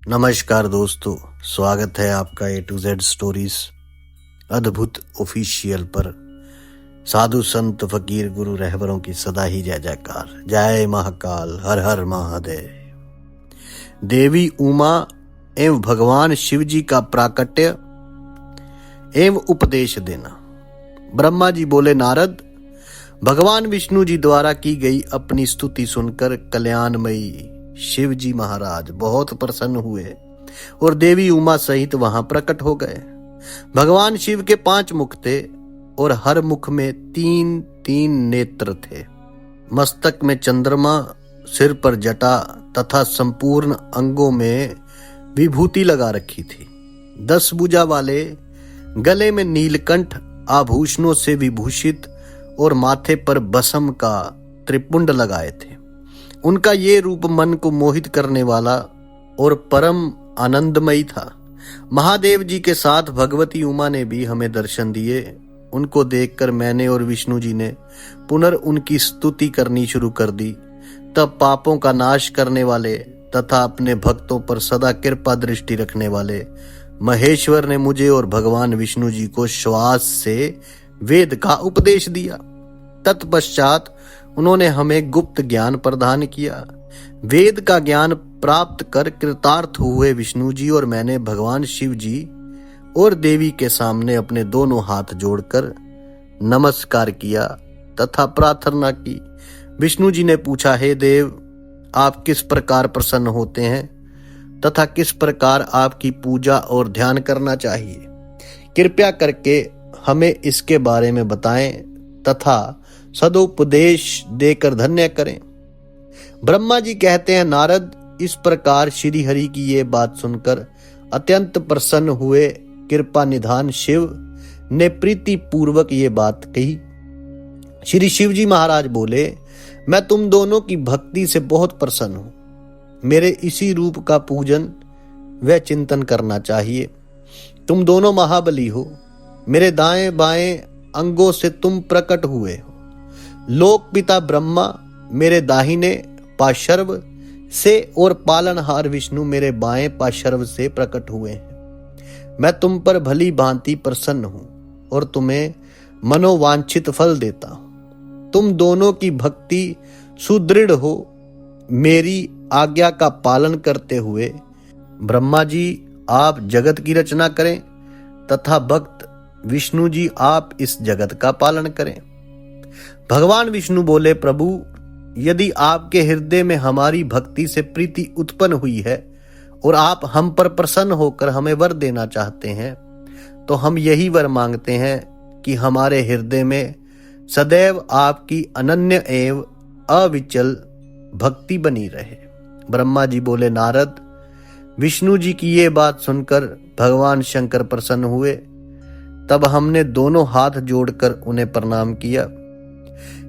नमस्कार दोस्तों, स्वागत है आपका A to Z स्टोरीज अद्भुत ऑफिशियल पर। साधु संत फकीर गुरु रहबरों की सदा ही जय जयकार। जय महाकाल, हर हर महादेव। देवी उमा एवं भगवान शिव जी का प्राकट्य एवं उपदेश देना। ब्रह्मा जी बोले, नारद, भगवान विष्णु जी द्वारा की गई अपनी स्तुति सुनकर कल्याणमयी शिव जी महाराज बहुत प्रसन्न हुए और देवी उमा सहित वहां प्रकट हो गए। भगवान शिव के 5 मुख थे और हर मुख में 3 नेत्र थे। मस्तक में चंद्रमा, सिर पर जटा तथा संपूर्ण अंगों में विभूति लगा रखी थी। 10 भुजा वाले, गले में नीलकंठ आभूषणों से विभूषित और माथे पर बसम का त्रिपुंड लगाए थे। उनका ये रूप मन को मोहित करने वाला और परम आनंदमयी था। महादेव जी के साथ भगवती उमा ने भी हमें दर्शन दिए। उनको देखकर मैंने और विष्णु जी ने उनकी स्तुति करनी शुरू कर दी। तब पापों का नाश करने वाले तथा अपने भक्तों पर सदा कृपा दृष्टि रखने वाले महेश्वर ने मुझे और भगवान विष्णु जी को श्वास से वेद का उपदेश दिया। तत्पश्चात उन्होंने हमें गुप्त ज्ञान प्रदान किया। वेद का ज्ञान प्राप्त कर कृतार्थ हुए विष्णु जी और मैंने भगवान शिव जी और देवी के सामने अपने दोनों हाथ जोड़कर नमस्कार किया तथा प्रार्थना की। विष्णु जी ने पूछा, हे देव, आप किस प्रकार प्रसन्न होते हैं तथा किस प्रकार आपकी पूजा और ध्यान करना चाहिए? कृपया करके हमें इसके बारे में बताएं तथा सदुपदेश देकर धन्य करें। ब्रह्मा जी कहते हैं, नारद, इस प्रकार श्री हरि की ये बात सुनकर अत्यंत प्रसन्न हुए कृपा निधान शिव ने प्रीति पूर्वक ये बात कही। श्री शिव जी महाराज बोले, मैं तुम दोनों की भक्ति से बहुत प्रसन्न हूं। मेरे इसी रूप का पूजन व चिंतन करना चाहिए। तुम दोनों महाबली हो। मेरे दाएं बाएं अंगों से तुम प्रकट हुए हो। लोक पिता ब्रह्मा मेरे दाहिने पार्श्व से और पालनहार विष्णु मेरे बाएं पार्श्व से प्रकट हुए हैं। मैं तुम पर भली भांति प्रसन्न हूं और तुम्हें मनोवांछित फल देता हूं। तुम दोनों की भक्ति सुदृढ़ हो। मेरी आज्ञा का पालन करते हुए ब्रह्मा जी आप जगत की रचना करें तथा भक्त विष्णु जी आप इस जगत का पालन करें। भगवान विष्णु बोले, प्रभु, यदि आपके हृदय में हमारी भक्ति से प्रीति उत्पन्न हुई है और आप हम पर प्रसन्न होकर हमें वर देना चाहते हैं, तो हम यही वर मांगते हैं कि हमारे हृदय में सदैव आपकी अनन्य एवं अविचल भक्ति बनी रहे। ब्रह्मा जी बोले, नारद, विष्णु जी की ये बात सुनकर भगवान शंकर प्रसन्न हुए। तब हमने दोनों हाथ जोड़कर उन्हें प्रणाम किया।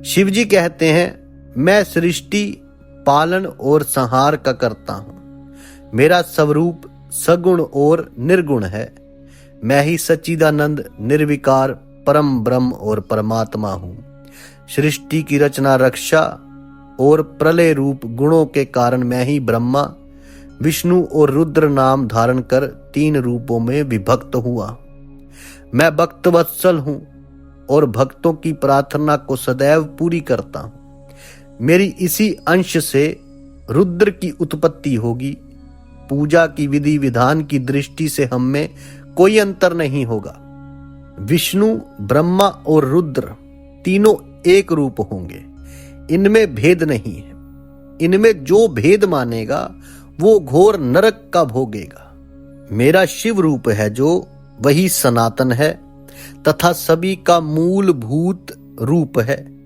शिव जी कहते हैं, मैं सृष्टि, पालन और संहार का करता हूं। मेरा स्वरूप सगुण और निर्गुण है। मैं ही सच्चिदानंद निर्विकार परम ब्रह्म और परमात्मा हूं। सृष्टि की रचना, रक्षा और प्रलय रूप गुणों के कारण मैं ही ब्रह्मा, विष्णु और रुद्र नाम धारण कर 3 रूपों में विभक्त हुआ। मैं भक्त वत्सल हूं और भक्तों की प्रार्थना को सदैव पूरी करता हूं। मेरी इसी अंश से रुद्र की उत्पत्ति होगी। पूजा की विधि विधान की दृष्टि से हम में कोई अंतर नहीं होगा। विष्णु, ब्रह्मा और रुद्र तीनों एक रूप होंगे। इनमें भेद नहीं है। इनमें जो भेद मानेगा वो घोर नरक का भोगेगा। मेरा शिव रूप है जो वही सनातन है तथा सभी का मूलभूत रूप है।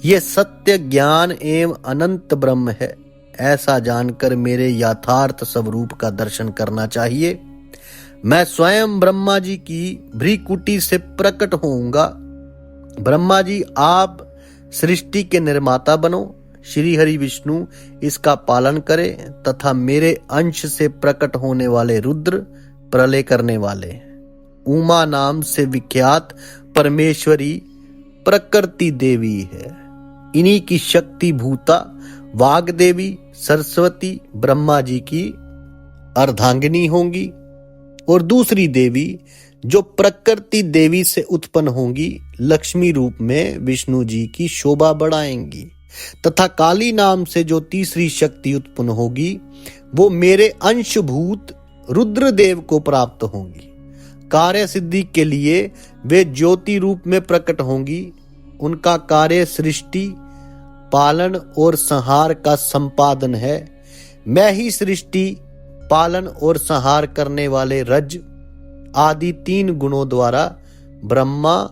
यह सत्य, ज्ञान एवं अनंत ब्रह्म है। ऐसा जानकर मेरे यथार्थ स्वरूप का दर्शन करना चाहिए। मैं स्वयं ब्रह्मा जी की भ्रीकुटी से प्रकट होऊंगा। ब्रह्मा जी आप सृष्टि के निर्माता बनो। श्री हरि विष्णु इसका पालन करें तथा मेरे अंश से प्रकट होने वाले रुद्र प्रलय करने वाले। उमा नाम से विख्यात परमेश्वरी प्रकृति देवी है। इन्हीं की शक्ति भूता वाग देवी सरस्वती ब्रह्मा जी की अर्धांगिनी होंगी, और दूसरी देवी जो प्रकृति देवी से उत्पन्न होंगी लक्ष्मी रूप में विष्णु जी की शोभा बढ़ाएंगी, तथा काली नाम से जो तीसरी शक्ति उत्पन्न होगी वो मेरे अंशभूत रुद्रदेव को प्राप्त होंगी। कार्य सिद्धि के लिए वे ज्योति रूप में प्रकट होंगी। उनका कार्य सृष्टि, पालन और संहार का संपादन है। मैं ही सृष्टि, पालन और संहार करने वाले रज आदि 3 गुणों द्वारा ब्रह्मा,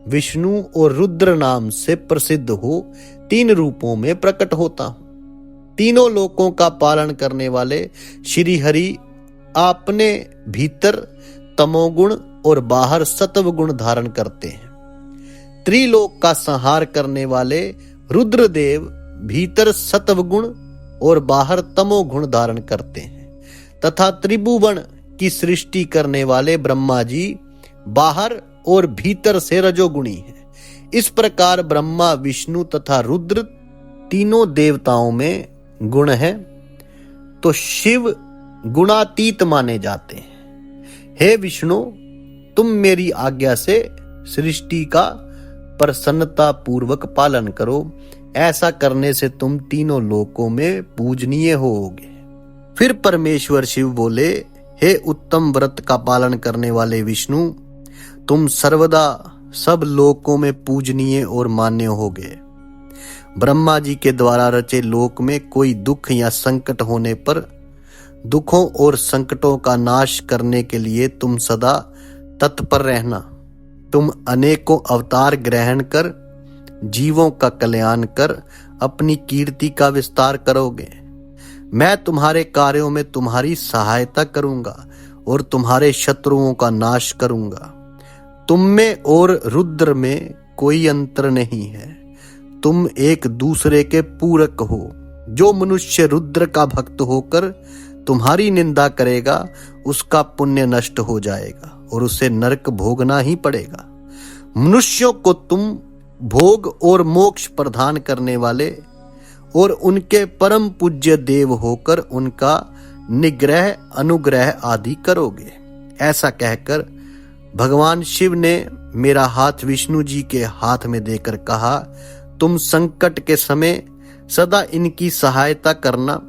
विष्णु और रुद्र नाम से प्रसिद्ध हो 3 रूपों में प्रकट होता हूं। तीनों लोकों का पालन करने वाले श्री हरि अपने भीतर तमोगुण और बाहर सत्वगुण धारण करते हैं। त्रिलोक का संहार करने वाले रुद्रदेव भीतर सत्वगुण और बाहर तमोगुण धारण करते हैं, तथा त्रिभुवन की सृष्टि करने वाले ब्रह्मा जी बाहर और भीतर से रजोगुणी हैं। इस प्रकार ब्रह्मा, विष्णु तथा रुद्र तीनों देवताओं में गुण है, तो शिव गुणातीत माने जाते हैं। हे विष्णु, तुम मेरी आज्ञा से सृष्टि का प्रसन्नता पूर्वक पालन करो। ऐसा करने से तुम तीनों लोकों में पूजनीय होगे। फिर परमेश्वर शिव बोले, हे उत्तम व्रत का पालन करने वाले विष्णु, तुम सर्वदा सब लोकों में पूजनीय और मान्य होगे। ब्रह्मा जी के द्वारा रचे लोक में कोई दुख या संकट होने पर दुखों और संकटों का नाश करने के लिए तुम सदा तत्पर रहना। तुम अनेकों अवतार ग्रहण कर जीवों का कल्याण कर अपनी कीर्ति का विस्तार करोगे। मैं तुम्हारे कार्यों में तुम्हारी सहायता करूंगा और तुम्हारे शत्रुओं का नाश करूंगा। तुम में और रुद्र में कोई अंतर नहीं है। तुम एक दूसरे के पूरक हो। जो मनुष्य रुद्र का भक्त होकर तुम्हारी निंदा करेगा उसका पुण्य नष्ट हो जाएगा और उसे नरक भोगना ही पड़ेगा। मनुष्यों को तुम भोग और मोक्ष प्रदान करने वाले और उनके परम पूज्य देव होकर उनका निग्रह, अनुग्रह आदि करोगे। ऐसा कहकर भगवान शिव ने मेरा हाथ विष्णु जी के हाथ में देकर कहा, तुम संकट के समय सदा इनकी सहायता करना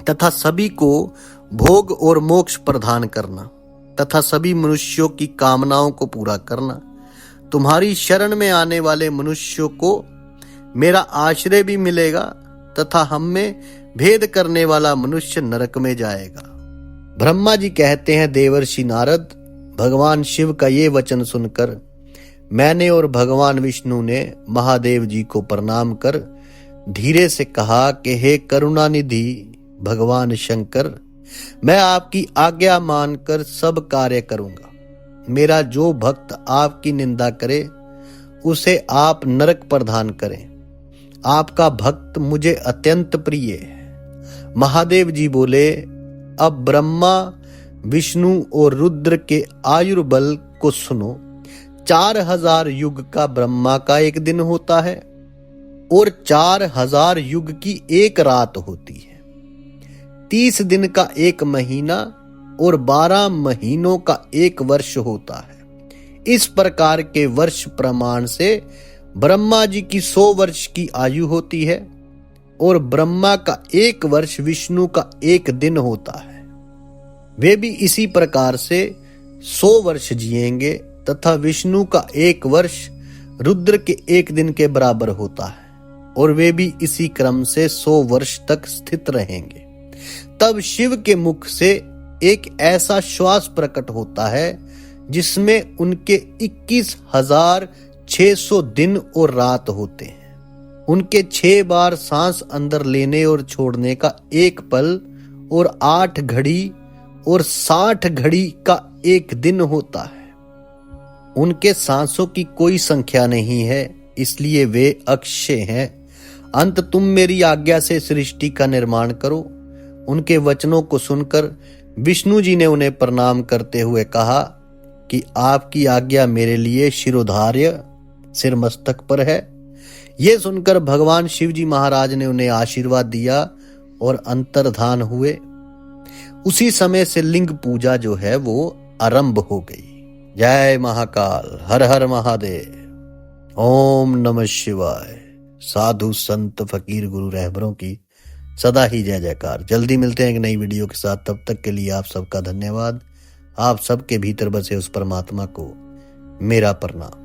तथा सभी को भोग और मोक्ष प्रदान करना तथा सभी मनुष्यों की कामनाओं को पूरा करना। तुम्हारी शरण में आने वाले मनुष्यों को मेरा आश्रय भी मिलेगा तथा हम में भेद करने वाला मनुष्य नरक में जाएगा। ब्रह्मा जी कहते हैं, देवर्षि नारद, भगवान शिव का ये वचन सुनकर मैंने और भगवान विष्णु ने महादेव जी को प्रणाम कर धीरे से कहा कि हे करुणानिधि भगवान शंकर, मैं आपकी आज्ञा मानकर सब कार्य करूंगा। मेरा जो भक्त आपकी निंदा करे उसे आप नरक प्रदान करें। आपका भक्त मुझे अत्यंत प्रिय है। महादेव जी बोले, अब ब्रह्मा, विष्णु और रुद्र के आयुर्बल को सुनो। 4000 युग का ब्रह्मा का एक दिन होता है और 4000 युग की एक रात होती है। 30 दिन का एक महीना और 12 महीनों का एक वर्ष होता है। इस प्रकार के वर्ष प्रमाण से ब्रह्मा जी की 100 वर्ष की आयु होती है और ब्रह्मा का 1 वर्ष विष्णु का 1 दिन होता है। वे भी इसी प्रकार से 100 वर्ष जिएंगे तथा विष्णु का 1 वर्ष रुद्र के 1 दिन के बराबर होता है और वे भी इसी क्रम से 100 वर्ष तक स्थित रहेंगे। तब शिव के मुख से एक ऐसा श्वास प्रकट होता है जिसमें उनके 21,600 दिन और रात होते हैं। उनके 6 बार सांस अंदर लेने और छोड़ने का 1 पल और 8 घड़ी और 60 घड़ी का 1 दिन होता है। उनके सांसों की कोई संख्या नहीं है, इसलिए वे अक्षय हैं। अंत तुम मेरी आज्ञा से सृष्टि का निर्माण करो। उनके वचनों को सुनकर विष्णु जी ने उन्हें प्रणाम करते हुए कहा कि आपकी आज्ञा मेरे लिए शिरोधार्य, सिर मस्तक पर है। यह सुनकर भगवान शिव जी महाराज ने उन्हें आशीर्वाद दिया और अंतर्धान हुए। उसी समय से लिंग पूजा जो है वो आरंभ हो गई। जय महाकाल, हर हर महादेव, ओम नमः शिवाय। साधु संत फकीर गुरु रहबरों की सदा ही जय जयकार। जल्दी मिलते हैं एक नई वीडियो के साथ, तब तक के लिए आप सबका धन्यवाद। आप सबके भीतर बसे उस परमात्मा को मेरा प्रणाम।